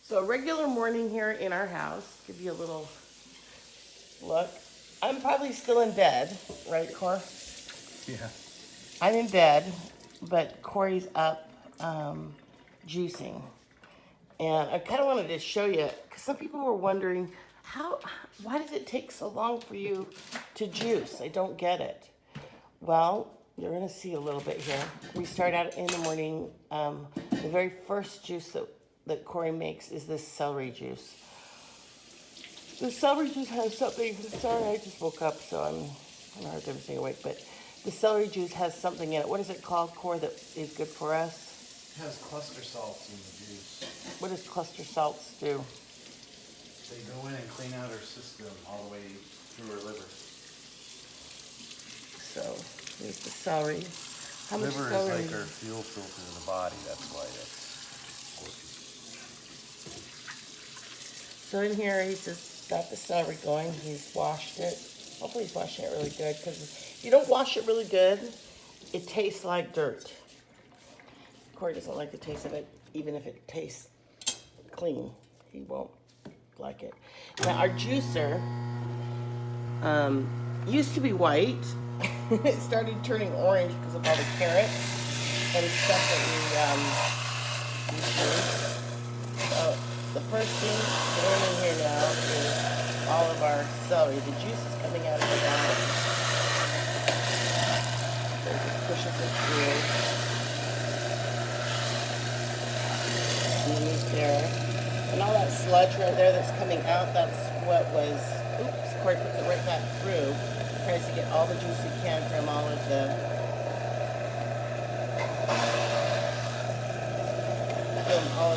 So a regular morning here in our house. Give you a little look. I'm probably still in bed, right, Cor? Yeah. I'm in bed, but Corey's up juicing. And I kind of wanted to show you, because some people were wondering, why does it take so long for you to juice? I don't get it. Well, you're going to see a little bit here. We start out in the morning. The very first juice that Corey makes is this celery juice. The celery juice has something, sorry, I just woke up, so I'm hard time staying awake, but the celery juice has something in it. What is it called, Corey, that is good for us? It has cluster salts in the juice. What does cluster salts do? They go in and clean out our system all the way through our liver. So, here's the celery. How much Liver celery? is like our fuel filter in the body. That's why it's working. So in here, he's just got the celery going. He's washed it. Hopefully he's washing it really good, because if you don't wash it really good, it tastes like dirt. Corey doesn't like the taste of it, even if it tastes clean. He won't like it. Now our juicer used to be white. It started turning orange because of all the carrots and stuff that we use. So the first thing going in here now is all of our celery. The juice is coming out of the bottom. So it just pushes it through. There. And all that sludge right there that's coming out, that's what was, oops, Corey puts it right back through. Tries to get all the juice he can from all of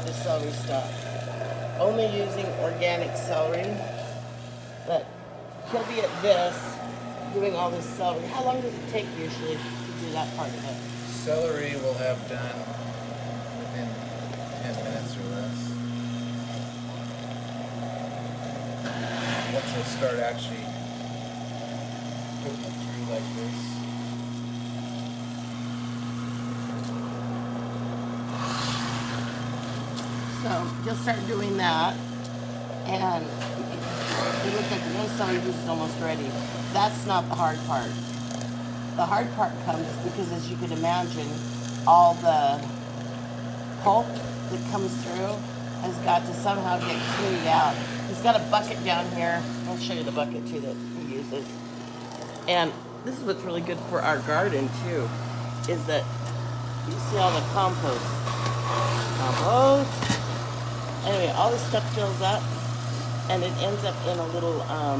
the celery stuff. Only using organic celery, but he'll be at this, doing all this celery. How long does it take usually to do that part of it? Celery we'll have done within 10 minutes or less. Once I start actually putting it through like this. So you'll start doing that, and it looks like the celery juice is almost ready. That's not the hard part. The hard part comes because, as you can imagine, all the pulp that comes through has got to somehow get cleaned out. He's got a bucket down here. I'll show you the bucket too that he uses. And this is what's really good for our garden too, is that you see all the compost. Anyway, all this stuff fills up and it ends up in a little, I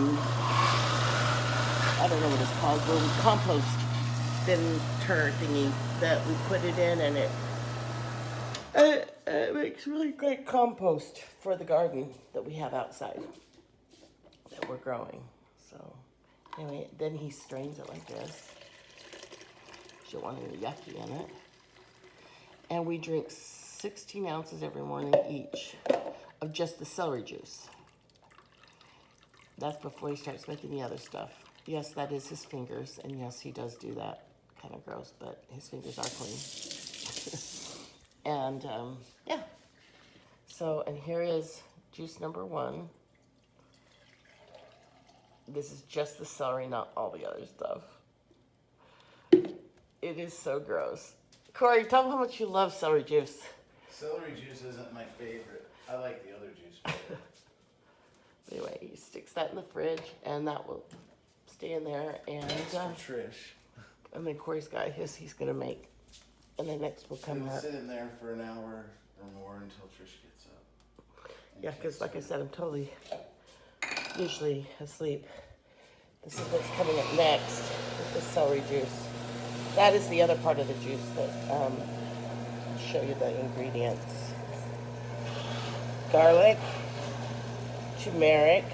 don't know what it's called, little compost bin turner thingy that we put it in, and it makes really great compost for the garden that we have outside that we're growing. So anyway, then he strains it like this. You don't want any yucky in it. And we drink 16 ounces every morning each of just the celery juice. That's before he starts making the other stuff. Yes, that is his fingers, and yes, he does do that. Kind of gross, but his fingers are clean. And yeah. So, and here is juice number 1. This is just the celery, not all the other stuff. It is so gross. Corey, tell them how much you love celery juice. Celery juice isn't my favorite. I like the other juice better. Anyway, he sticks that in the fridge, and that will stay in there. And Trish. and then Corey's got his he's gonna make, and then next will come It'll up. sit in there for an hour or more until Trish gets up. Yeah, because like I said, I'm totally usually asleep. This is what's coming up next with the celery juice. That is the other part of the juice that I'll show you the ingredients. Garlic, turmeric,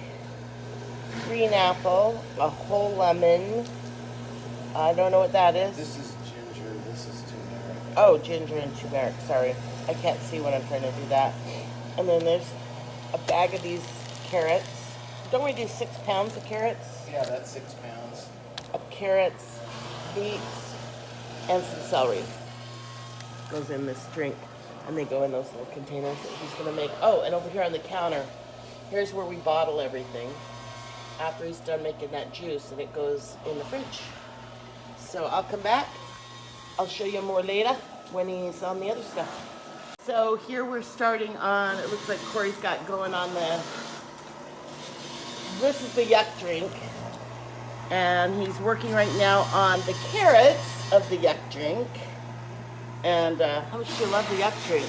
green apple, a whole lemon. I don't know what that is. This is ginger, this is turmeric. Oh, ginger and turmeric, sorry. I can't see when I'm trying to do that. And then there's a bag of these carrots. Don't we do 6 pounds of carrots? Yeah, that's 6 pounds. Of carrots, beets, and some celery. Goes in this drink. And they go in those little containers that he's gonna make. Oh, and over here on the counter, here's where we bottle everything. After he's done making that juice, and it goes in the fridge. So I'll come back. I'll show you more later when he's on the other stuff. So here we're starting on, it looks like Corey's got going on this is the yuck drink. And he's working right now on the carrots of the yuck drink. And how much do you love the yuck drink?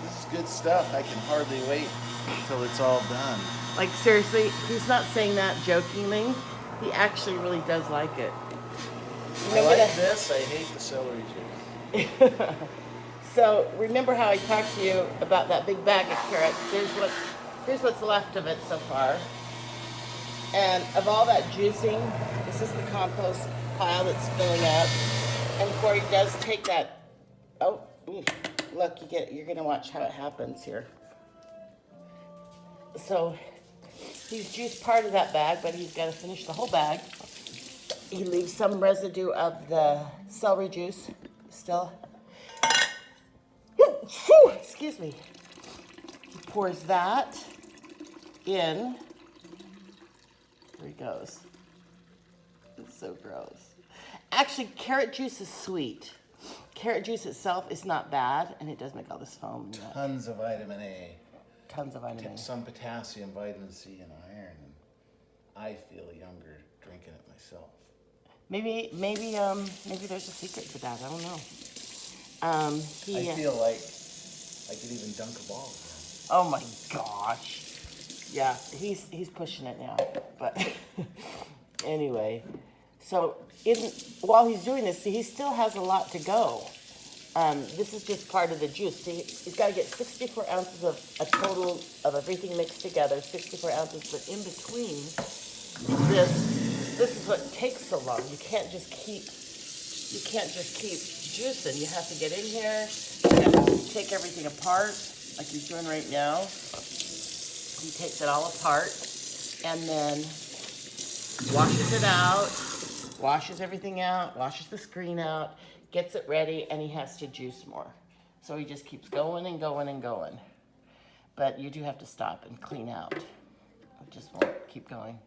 This is good stuff. I can hardly wait until it's all done. Like seriously, he's not saying that jokingly. He actually really does like it. I like this. I hate the celery juice. So remember how I talked to you about that big bag of carrots? Here's what's left of it so far. And of all that juicing, this is the compost pile that's filling up. And Corey does take that. Oh, look, you're gonna watch how it happens here. So he's juiced part of that bag, but he's got to finish the whole bag. He leaves some residue of the celery juice still. Excuse me. He pours that in. Here he goes. It's so gross. Actually, carrot juice is sweet. Carrot juice itself is not bad, and it does make all this foam. Tons of vitamin A. Tons of vitamin A. Some potassium, vitamin C, and iron. And I feel younger drinking it myself. Maybe there's a secret to that. I don't know. I feel like I could even dunk a ball again. Oh my gosh. Yeah, he's pushing it now. But anyway, so while he's doing this, see, he still has a lot to go. This is just part of the juice. See, he's got to get 64 ounces of a total of everything mixed together, 64 ounces, but in between this is what takes so long. You can't just keep juicing. You have to get in here, you have to take everything apart, like he's doing right now. He takes it all apart and then washes it out, washes everything out, washes the screen out, gets it ready, and he has to juice more. So he just keeps going and going and going. But you do have to stop and clean out. It just won't keep going.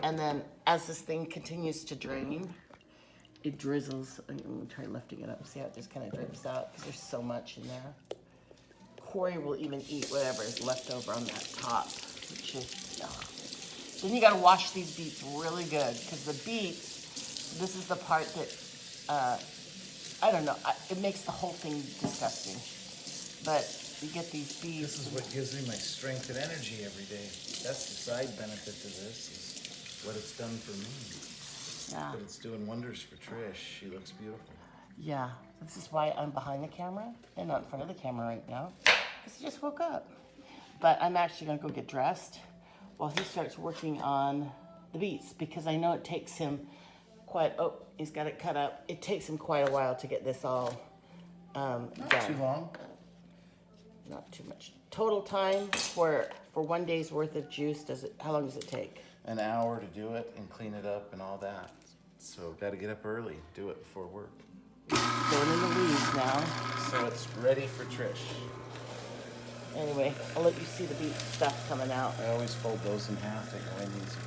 And then as this thing continues to drain, it drizzles. I'm going to try lifting it up. See how it just kind of drips out because there's so much in there. Corey will even eat whatever is left over on that top, which is, Then you got to wash these beets really good because the beets, this is the part that, I don't know, it makes the whole thing disgusting. But you get these beets. This is what gives me my strength and energy every day. That's the side benefit to this, is what it's done for me. Yeah. But it's doing wonders for Trish. She looks beautiful. Yeah, this is why I'm behind the camera and not in front of the camera right now, because he just woke up. But I'm actually gonna go get dressed while he starts working on the beets, because I know it takes him he's got it cut up. It takes him quite a while to get this all done. Not too long. Not too much. Total time for 1 day's worth of juice, how long does it take? An hour to do it and clean it up and all that. So got to get up early, do it before work. Going in the leaves now. So it's ready for Trish. Anyway, I'll let you see the beet stuff coming out. I always fold those in half, they go in easier.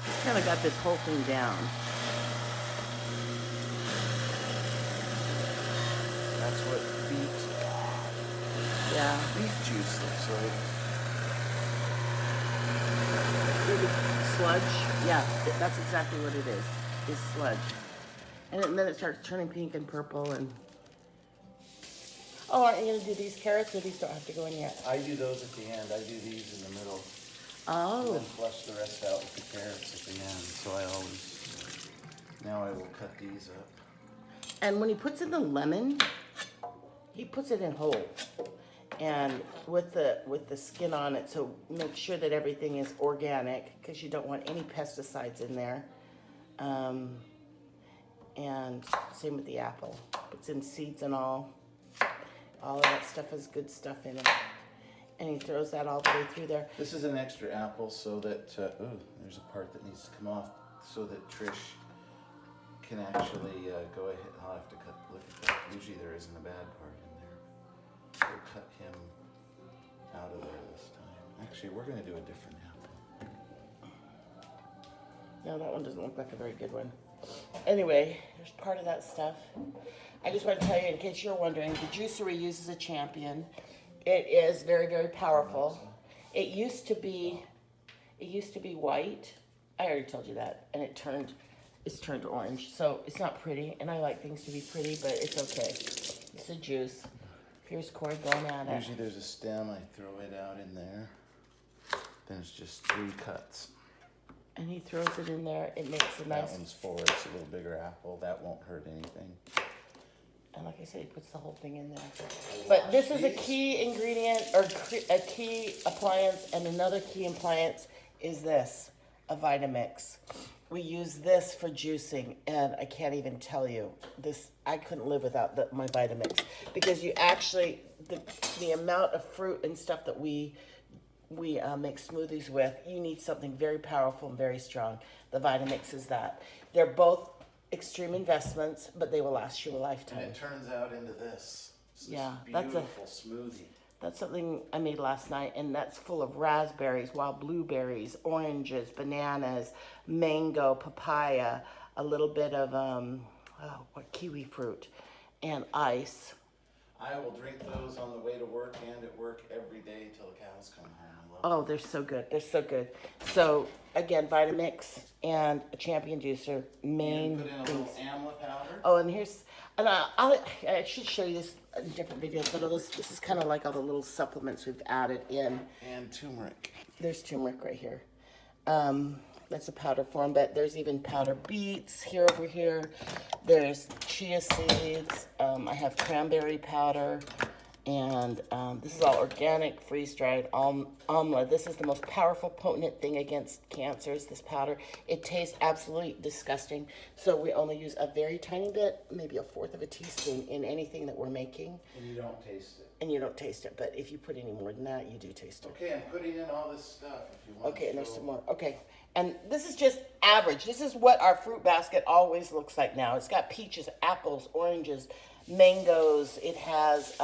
He's kind of got this whole thing down. That's what beet juice looks like. Sludge? Yeah, that's exactly what it is sludge. And then it starts turning pink and purple and... Oh, aren't you going to do these carrots, or these don't have to go in yet? I do those at the end. I do these in the middle. Oh. And then flush the rest out with the carrots at the end. So now I will cut these up. And when he puts in the lemon, he puts it in whole. And with the skin on it, so make sure that everything is organic, because you don't want any pesticides in there. And same with the apple. Puts in seeds and all. All of that stuff has good stuff in it. And he throws that all the way through there. This is an extra apple so that, there's a part that needs to come off so that Trish can actually go ahead. I'll have to look at that. Usually there isn't a bad part in there. we'll cut him out of there this time. Actually, we're gonna do a different apple. No, that one doesn't look like a very good one. Anyway, there's part of that stuff. I just want to tell you, in case you're wondering, the juicer we use is a Champion. It is very, very powerful. It used to be white. I already told you that, and it's turned orange. So it's not pretty, and I like things to be pretty, but it's okay. It's a juice. Here's Corey going at it. Usually there's a stem, I throw it out in there. Then it's just 3 cuts. And he throws it in there. It makes a nice. That one's 4, it's a little bigger apple. That won't hurt anything. And like I said, he puts the whole thing in there. But this is a key ingredient or a key appliance, and another key appliance is this, a Vitamix. We use this for juicing, and I can't even tell you this. I couldn't live without my Vitamix, because you actually the amount of fruit and stuff that we make smoothies with, you need something very powerful and very strong. The Vitamix is that. They're both extreme investments, but they will last you a lifetime. And it turns out into this. It's Yeah, this that's beautiful smoothie. That's something I made last night, and that's full of raspberries, wild blueberries, oranges, bananas, mango, papaya, a little bit of kiwi fruit, and ice. I will drink those on the way to work and at work every day till the cows come home. Oh, they're so good. They're so good. So again, Vitamix and a Champion juicer, main Put in a things. little amla powder. Oh, and I should show you this in different videos, but this is kind of like all the little supplements we've added in. And turmeric. There's turmeric right here. That's a powder form, but there's even powder beets over here. There's chia seeds. I have cranberry powder. And this is all organic, freeze-dried amla. This is the most powerful, potent thing against cancers, this powder. It tastes absolutely disgusting. So we only use a very tiny bit, maybe 1/4 of a teaspoon in anything that we're making. And you don't taste it. And you don't taste it, but if you put any more than that, you do taste it. Okay, I'm putting in all this stuff if you want. Okay, and there's some more. Okay, and this is just average. This is what our fruit basket always looks like now. It's got peaches, apples, oranges, mangoes. It has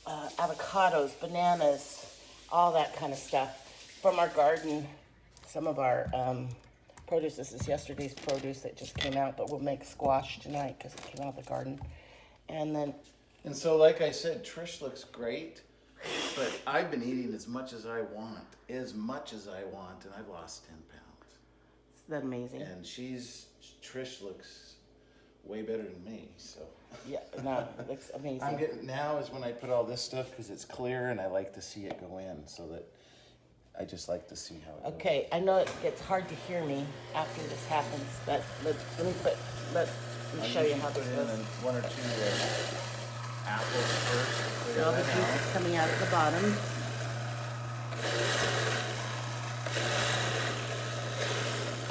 avocados, bananas, all that kind of stuff from our garden. Some of our produce. This is yesterday's produce that just came out, but we'll make squash tonight because it came out of the garden. And then, And so, like I said, Trish looks great, but I've been eating as much as I want, and I've lost 10 pounds. isn't that amazing? And Trish looks way better than me, so. Yeah, no, it looks amazing. I'm getting, now is when I put all this stuff, because it's clear and I like to see it go in, so that I just like to see how it goes. Okay, I know it gets hard to hear me after this happens, but let me show you how this Put in goes. 1 or 2 apples first. to clear All the that juice out. is coming out at the bottom.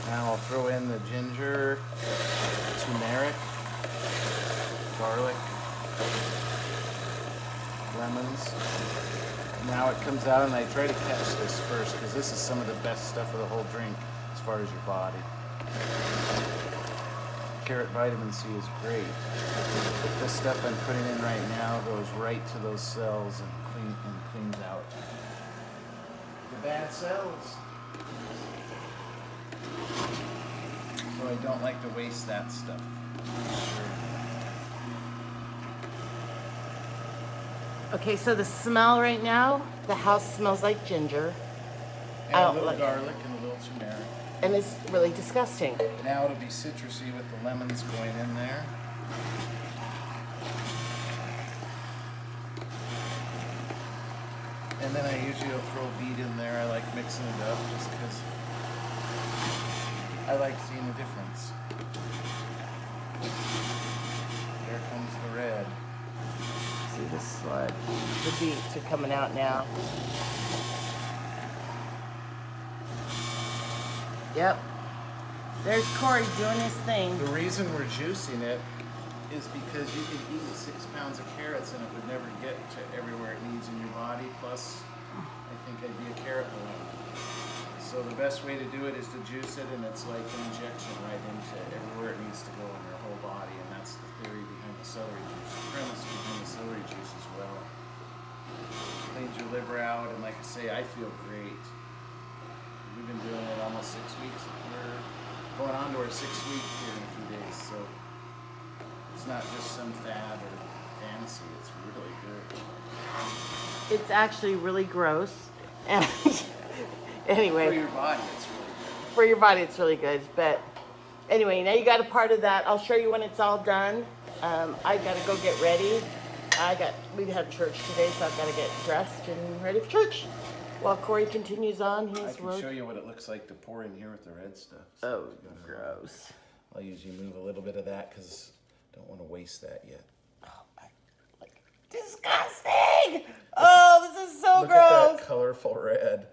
Now I'll throw in the ginger, turmeric, garlic, lemons. Now it comes out, and I try to catch this first because this is some of the best stuff of the whole drink as far as your body. Carrot vitamin C is great. But this stuff I'm putting in right now goes right to those cells and cleans out the bad cells. So I don't like to waste that stuff. Okay, so the smell right now, the house smells like ginger, And I a don't little like- garlic and a little turmeric. and it's really disgusting. Now it'll be citrusy with the lemons going in there. And then I usually will throw beet in there. I like mixing it up just because I like seeing the difference. There comes the red. See the sludge. The beets are coming out now. Yep. There's Corey doing his thing. The reason we're juicing it is because you could eat 6 pounds of carrots and it would never get to everywhere it needs in your body. Plus, I think I'd be a carrot balloon. So the best way to do it is to juice it, and it's like an injection right into everywhere it needs to go in your whole body. And that's the theory behind the celery juice, the premise behind the celery juice as well. cleans your liver out, and like I say, I feel great. We've been doing it almost 6 weeks. We're going on to our 6th week here in a few days, so it's not just some fad or fantasy. It's really good. It's actually really gross. And anyway, For your body, it's really good. for your body, it's really good. But anyway, now you got a part of that. I'll show you when it's all done. I gotta go get ready. We have church today, so I've got to get dressed and ready for church. While Corey continues on I his can road. show you what it looks like to pour in here with the red stuff. Oh, it's gonna- gross. I'll usually move a little bit of that because I don't want to waste that yet. Oh my, like, disgusting! Oh, this is so Look at gross. that colorful red.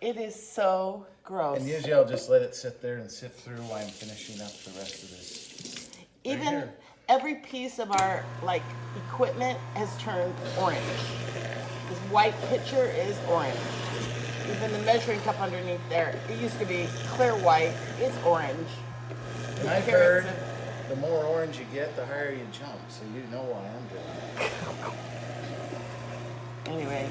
It is so gross. And usually I'll just let it sit there and sift through while I'm finishing up the rest of this. Even here. every piece of our equipment has turned orange. This white pitcher is orange. Even the measuring cup underneath there, it used to be clear white. It's orange. And I've Carrots heard the more orange you get, the higher you jump. So you know why I'm doing it. Anyway,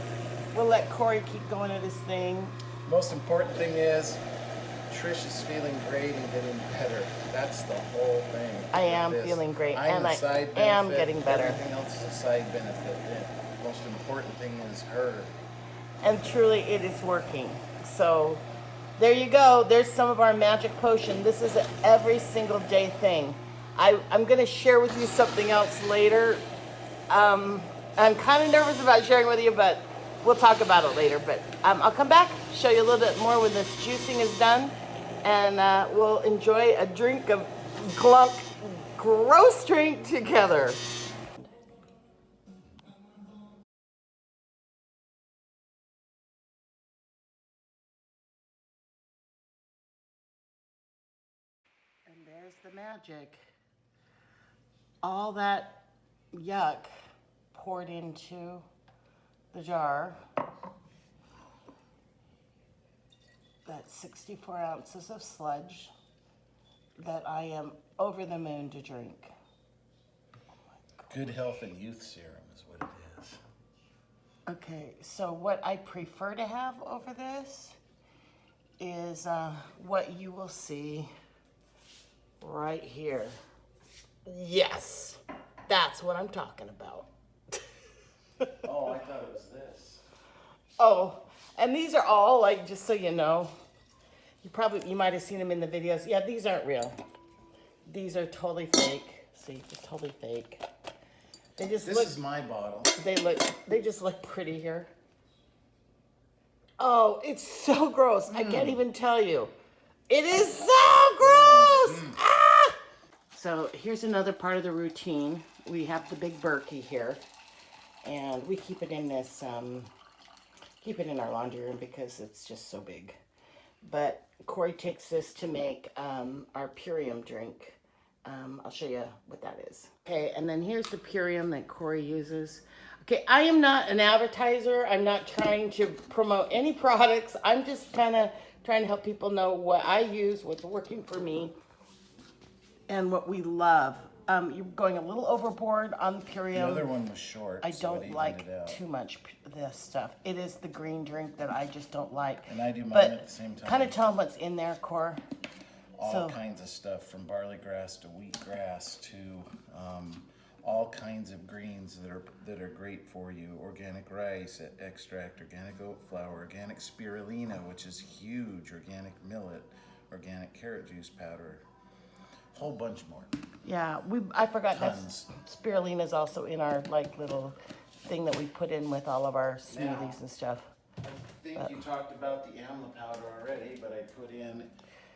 we'll let Corey keep going at his thing. Most important thing is Trish is feeling great and getting better. That's the whole thing. I am with this. feeling great, I'm and a I side am benefit. getting better. Everything else is a side benefit. The most important thing is her. And truly, it is working. So, there you go. There's some of our magic potion. This is an every single day thing. I'm going to share with you something else later. I'm kind of nervous about sharing with you, but we'll talk about it later. But I'll come back, show you a little bit more when this juicing is done, and we'll enjoy a drink of glunk gross drink together. And there's the magic. All that yuck poured into the jar. That's 64 ounces of sludge that I am over the moon to drink. Good health and youth serum is what it is. Okay, so what I prefer to have over this is what you will see right here. Yes, that's what I'm talking about. Oh, I thought it was this. Oh, and these are all just so you know, you might have seen them in the videos. Yeah, these aren't real. These are totally fake. See, they're totally fake. They just This is my bottle. they just look pretty here. Oh, it's so gross. I can't even tell you. It is so gross. Ah! So here's another part of the routine. We have the big Berkey here, and we keep it in this, keep it in our laundry room because it's just so big. But Corey takes this to make our Purium drink. I'll show you what that is. Okay, and then here's the Purium that Corey uses. Okay, I am not an advertiser. I'm not trying to promote any products. I'm just kind of trying to help people know what I use, what's working for me, and what we love. You're going a little overboard on the Purium. The other one was short. I so it don't evened like it out. too much this stuff. It is the green drink that I just don't like. And I do mine but at the same time. kind of tell them what's in there, Cor. All So- kinds of stuff, from barley grass to wheatgrass to all kinds of greens that are great for you. Organic rice extract, organic oat flour, organic spirulina, which is huge, organic millet, organic carrot juice powder, whole bunch more. Yeah, I forgot Tons. that spirulina is also in our little thing that we put in with all of our smoothies and stuff. I think you talked about the amla powder already, but I put in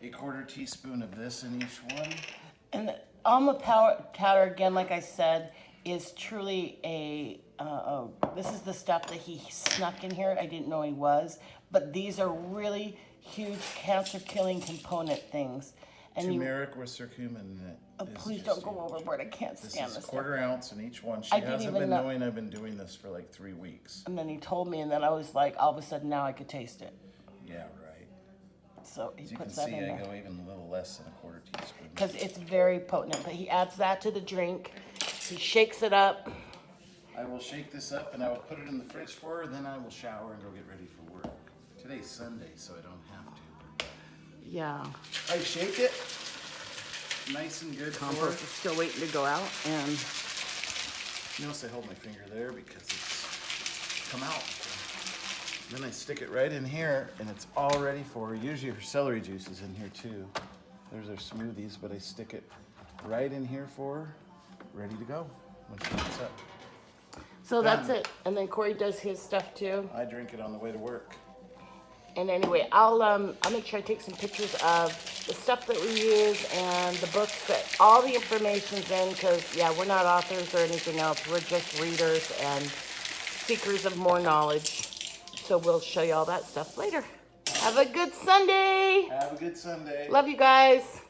a 1/4 teaspoon of this in each one. And the almond powder, again, like I said, is truly this is the stuff that he snuck in here. I didn't know he was. But these are really huge cancer-killing component things. And Turmeric with curcumin in it. is please just don't go huge. overboard. I can't This stand is this stuff. 1/4 ounce in each one. She I didn't hasn't even been know- knowing I've been doing this for like 3 weeks. And then he told me, and then I was like, all of a sudden, now I could taste it. Yeah, right. So he As you can puts that see, in I there. go even a little less than a 1/4 teaspoon. Because it's very potent. But he adds that to the drink. He shakes it up. I will shake this up and I will put it in the fridge for her, then I will shower and go get ready for work. Today's Sunday, so I don't have to. Yeah. I shake it nice and good for her. Compost is still waiting to go out, and Notice I hold my finger there because it's come out. Then I stick it right in here and it's all ready for her. Usually her celery juice is in here too. There's our smoothies, but I stick it right in here for her, ready to go when she gets up. so that's Done. it. And then Corey does his stuff too. I drink it on the way to work. And anyway, I'll make sure I take some pictures of the stuff that we use and the books that all the information's in, because yeah, we're not authors or anything else. We're just readers and seekers of more knowledge. So we'll show you all that stuff later. Have a good Sunday. Have a good Sunday. Love you guys.